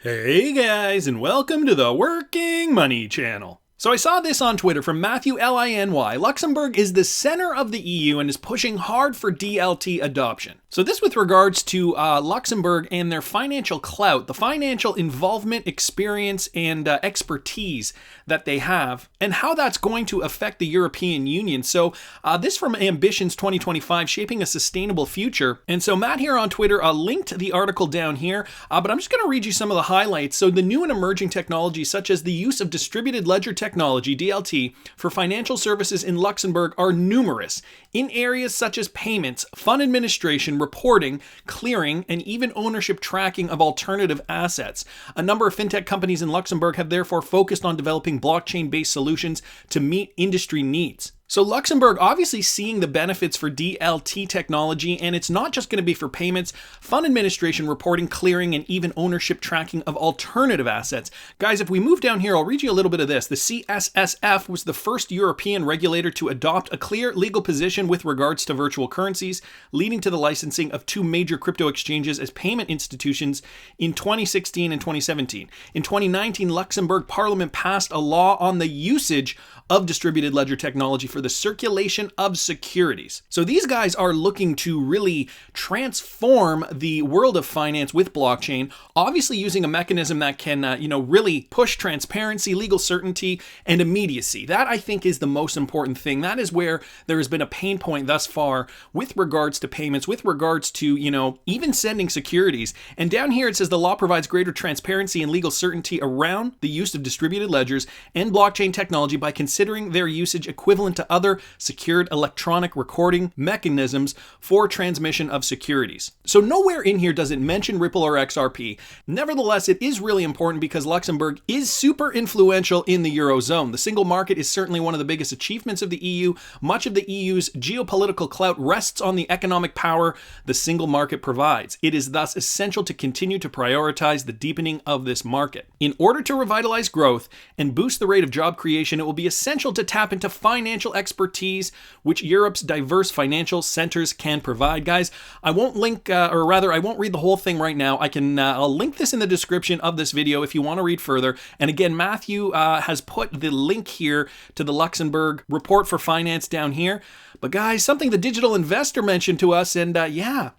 Hey guys, and welcome to the Working Money Channel. So I saw this on Twitter from Matthew Liny. Luxembourg is the center of the EU and is pushing hard for DLT adoption. So this with regards to Luxembourg and their financial clout, the financial involvement, experience, and expertise that they have, and how that's going to affect the European Union. So this from Ambitions 2025, Shaping a Sustainable Future. And so Matt here on Twitter linked the article down here, but I'm just going to read you some of the highlights. So the new and emerging technologies such as the use of distributed ledger technology, DLT, for financial services in Luxembourg are numerous in areas such as payments, fund administration, reporting, clearing, and even ownership tracking of alternative assets. A number of fintech companies in Luxembourg have therefore focused on developing blockchain-based solutions to meet industry needs. So Luxembourg obviously seeing the benefits for DLT technology, and it's not just going to be for payments, fund administration, reporting, clearing, and even ownership tracking of alternative assets. Guys, if we move down here, I'll read you a little bit of this. The CSSF was the first European regulator to adopt a clear legal position with regards to virtual currencies, leading to the licensing of two major crypto exchanges as payment institutions in 2016 and 2017. In 2019, Luxembourg Parliament passed a law on the usage of distributed ledger technology for the circulation of securities. So these guys are looking to really transform the world of finance with blockchain, obviously using a mechanism that can, really push transparency, legal certainty, and immediacy. That, I think, is the most important thing. That is where there has been a pain point thus far with regards to payments, with regards to, even sending securities. And down here it says the law provides greater transparency and legal certainty around the use of distributed ledgers and blockchain technology by considering their usage equivalent to other secured electronic recording mechanisms for transmission of securities. So nowhere in here does it mention Ripple or XRP. Nevertheless, it is really important because Luxembourg is super influential in the Eurozone. The single market is certainly one of the biggest achievements of the EU. Much of the EU's geopolitical clout rests on the economic power the single market provides. It is thus essential to continue to prioritize the deepening of this market. In order to revitalize growth and boost the rate of job creation, it will be essential to tap into financial expertise, which Europe's diverse financial centers can provide. Guys, I won't link, I won't read the whole thing right now. I'll link this in the description of this video if you want to read further. And again, Matthew has put the link here to the Luxembourg report for finance down here. But guys, something the digital investor mentioned to us, and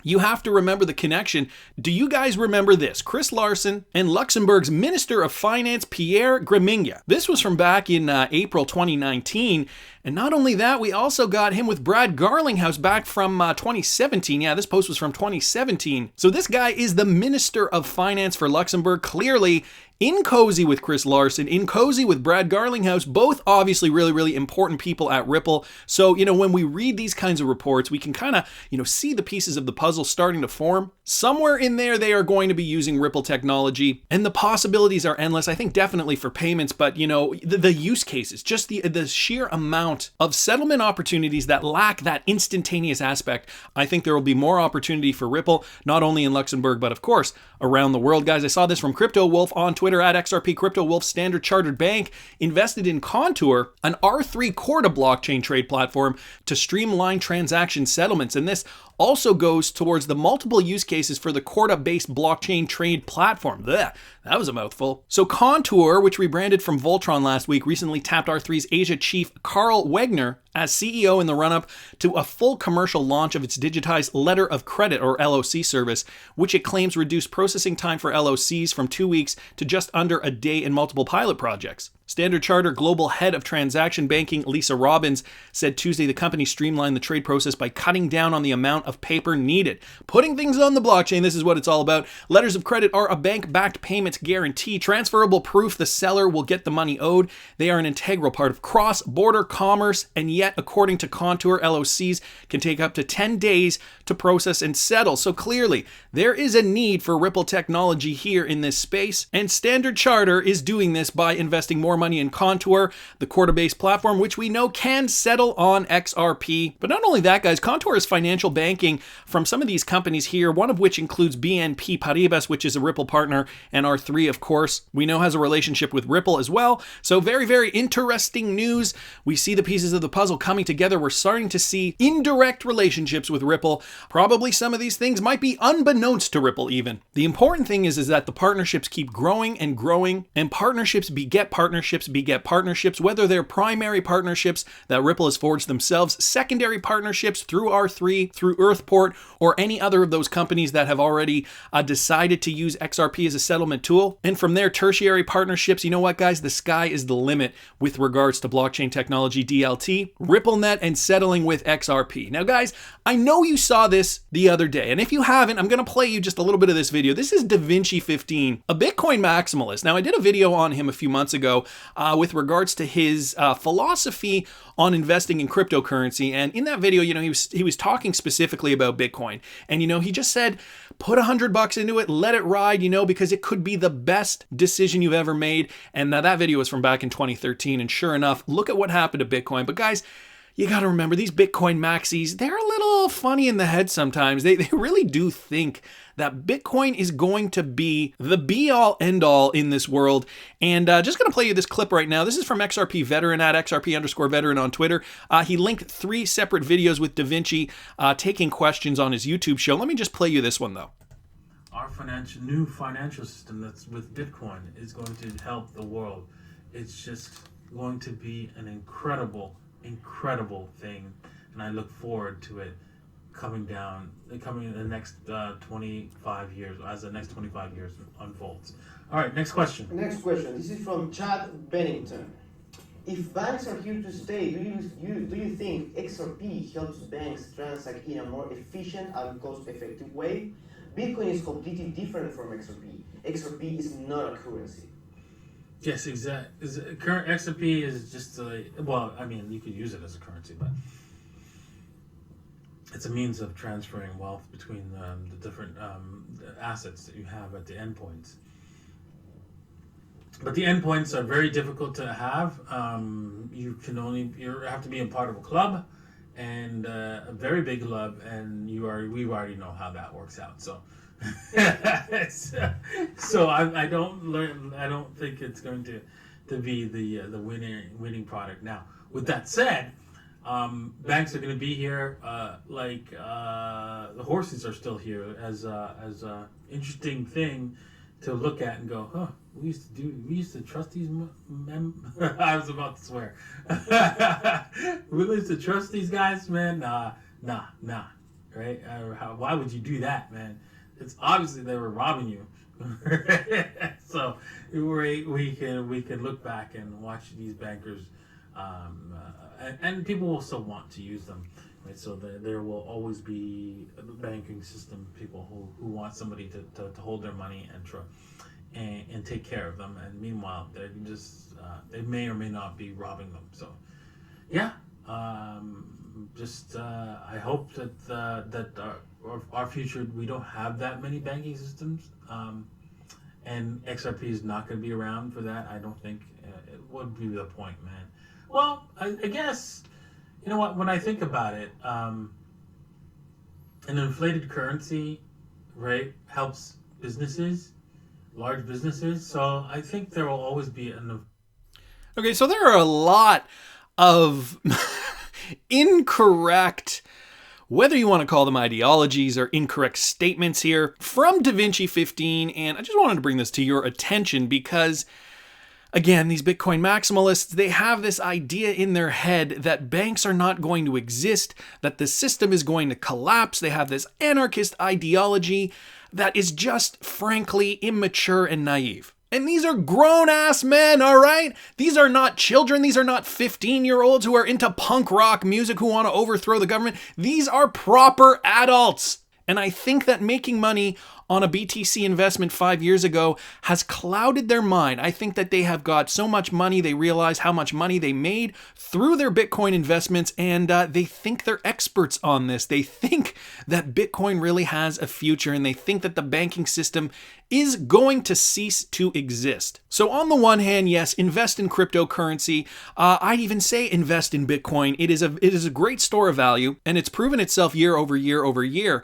you have to remember the connection. Do you guys remember this? Chris Larsen and Luxembourg's Minister of Finance, Pierre Gramigna. This was from back in April 2019. And not only that, we also got him with Brad Garlinghouse back from 2017. Yeah, this post was from 2017. So this guy is the Minister of Finance for Luxembourg, clearly in cozy with Chris Larsen, in cozy with Brad Garlinghouse, both obviously really, really important people at Ripple. So, when we read these kinds of reports, we can kind of, see the pieces of the puzzle starting to form. Somewhere in there, they are going to be using Ripple technology, and the possibilities are endless. I think definitely for payments, but, the use cases, just the sheer amount of settlement opportunities that lack that instantaneous aspect. I think there will be more opportunity for Ripple, not only in Luxembourg, but of course, around the world. Guys, I saw this from Crypto Wolf on Twitter at XRP Crypto Wolf. Standard Chartered Bank invested in Contour, an R3 Corda blockchain trade platform to streamline transaction settlements. And this also goes towards the multiple use cases for the Corda-based blockchain trade platform. Blech, that was a mouthful. So Contour, which rebranded from Voltron last week, recently tapped R3's Asia chief Carl Wegner as CEO in the run-up to a full commercial launch of its digitized letter of credit, or LOC service, which it claims reduced processing time for LOCs from 2 weeks to just under a day in multiple pilot projects. Standard Chartered Global Head of Transaction Banking, Lisa Robbins, said Tuesday the company streamlined the trade process by cutting down on the amount of paper needed. Putting things on the blockchain, this is what it's all about. Letters of credit are a bank-backed payments guarantee, transferable proof the seller will get the money owed. They are an integral part of cross-border commerce, and yet, according to Contour, LOCs can take up to 10 days to process and settle. So clearly, there is a need for Ripple technology here in this space, and Standard Chartered is doing this by investing more money in Contour, the Corda-based platform, which we know can settle on XRP. But not only that, guys, Contour is financial banking from some of these companies here, one of which includes BNP Paribas, which is a Ripple partner, and R3, of course, we know has a relationship with Ripple as well. So very, very interesting news. We see the pieces of the puzzle coming together. We're starting to see indirect relationships with Ripple. Probably some of these things might be unbeknownst to Ripple even. The important thing is that the partnerships keep growing and growing, and partnerships beget partnerships beget partnerships, whether they're primary partnerships that Ripple has forged themselves, secondary partnerships through R3, through Earthport, or any other of those companies that have already decided to use XRP as a settlement tool. And from there, tertiary partnerships. You know what, guys? The sky is the limit with regards to blockchain technology, DLT, RippleNet, and settling with XRP. Now, guys, I know you saw this the other day, and if you haven't, I'm going to play you just a little bit of this video. This is Vinci 15, a Bitcoin maximalist. Now, I did a video on him a few months ago with regards to his philosophy on investing in cryptocurrency, and in that video, he was talking specifically about Bitcoin, and he just said, put $100 into it, let it ride, because it could be the best decision you've ever made. And now that video was from back in 2013, and sure enough, look at what happened to Bitcoin. But guys, you got to remember, these Bitcoin maxis, they're a little funny in the head sometimes. They really do think that Bitcoin is going to be the be-all, end-all in this world. And just going to play you this clip right now. This is from XRP Veteran at XRP_Veteran on Twitter. He linked 3 separate videos with Vinci taking questions on his YouTube show. Let me just play you this one, though. Our new financial system that's with Bitcoin is going to help the world. It's just going to be an incredible thing, and I look forward to it coming in the next 25 years, as the next 25 years unfolds. All right, next question. Next question. This is from Chad Bennington. If banks are here to stay, do you think XRP helps banks transact in a more efficient and cost-effective way? Bitcoin is completely different from XRP. XRP is not a currency. Yes, exactly. Current XRP is just you could use it as a currency, but it's a means of transferring wealth between the different assets that you have at the endpoints. But the endpoints are very difficult to have. You have to be a part of a club, and a very big club, and we already know how that works out. So, I don't think it's going to be the winning product. Now, with that said, banks are going to be here. The horses are still here as a interesting thing to look at and go, huh? We used to trust these I was about to swear. We used to trust these guys, man. Nah. Right? Why would you do that, man? It's obviously they were robbing you. So we can look back and watch these bankers, and people will still want to use them. Right? So there will always be a banking system people who want somebody to hold their money and take care of them, and meanwhile they're just they may or may not be robbing them. So yeah, I hope that our future, we don't have that many banking systems, and XRP is not going to be around for that. I don't think it would be the point, man. Well, I guess, you know what, when I think about it, an inflated currency, right, helps businesses, large businesses. So I think there will always be Okay, so there are a lot of incorrect, whether you want to call them ideologies or incorrect statements here from Vinci 15, and I just wanted to bring this to your attention because, again, these Bitcoin maximalists, they have this idea in their head that banks are not going to exist, that the system is going to collapse. They have this anarchist ideology that is just frankly immature and naive. And these are grown-ass men, all right? These are not children. These are not 15-year-olds who are into punk rock music who want to overthrow the government. These are proper adults. And I think that making money on a BTC investment 5 years ago has clouded their mind. I think that they have got so much money, they realize how much money they made through their Bitcoin investments, and they think they're experts on this. They think that Bitcoin really has a future, and they think that the banking system is going to cease to exist. So on the one hand, yes, invest in cryptocurrency. I'd even say invest in Bitcoin. It is a great store of value, and it's proven itself year over year over year.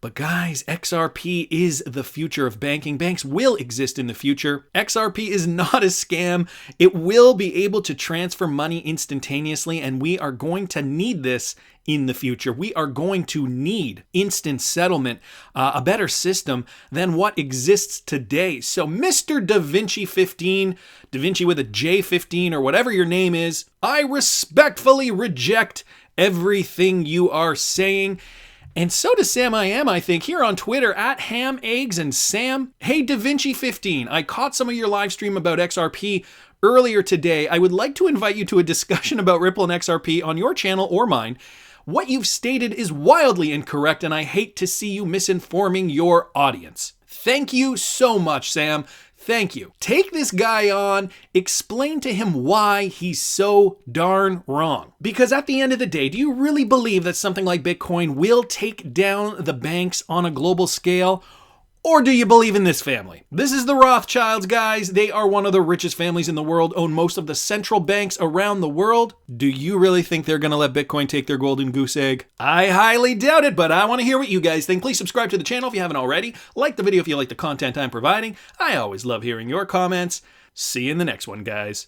But guys, XRP is the future of banking. Banks will exist in the future. XRP is not a scam. It will be able to transfer money instantaneously, and we are going to need this in the future. We are going to need instant settlement, a better system than what exists today. So Mr. Da Vinci 15, Da Vinci with a J15 or whatever your name is, I respectfully reject everything you are saying. And so does Sam I Am, I think, here on Twitter, at Ham, Eggs, and Sam. Hey, Da Vinci 15, I caught some of your live stream about XRP earlier today. I would like to invite you to a discussion about Ripple and XRP on your channel or mine. What you've stated is wildly incorrect, and I hate to see you misinforming your audience. Thank you so much, Sam. Thank you. Take this guy on, explain to him why he's so darn wrong. Because at the end of the day, do you really believe that something like Bitcoin will take down the banks on a global scale? Or do you believe in this family? This is the Rothschilds, guys. They are one of the richest families in the world, own most of the central banks around the world. Do you really think they're gonna let Bitcoin take their golden goose egg? I highly doubt it, but I wanna hear what you guys think. Please subscribe to the channel if you haven't already. Like the video if you like the content I'm providing. I always love hearing your comments. See you in the next one, guys.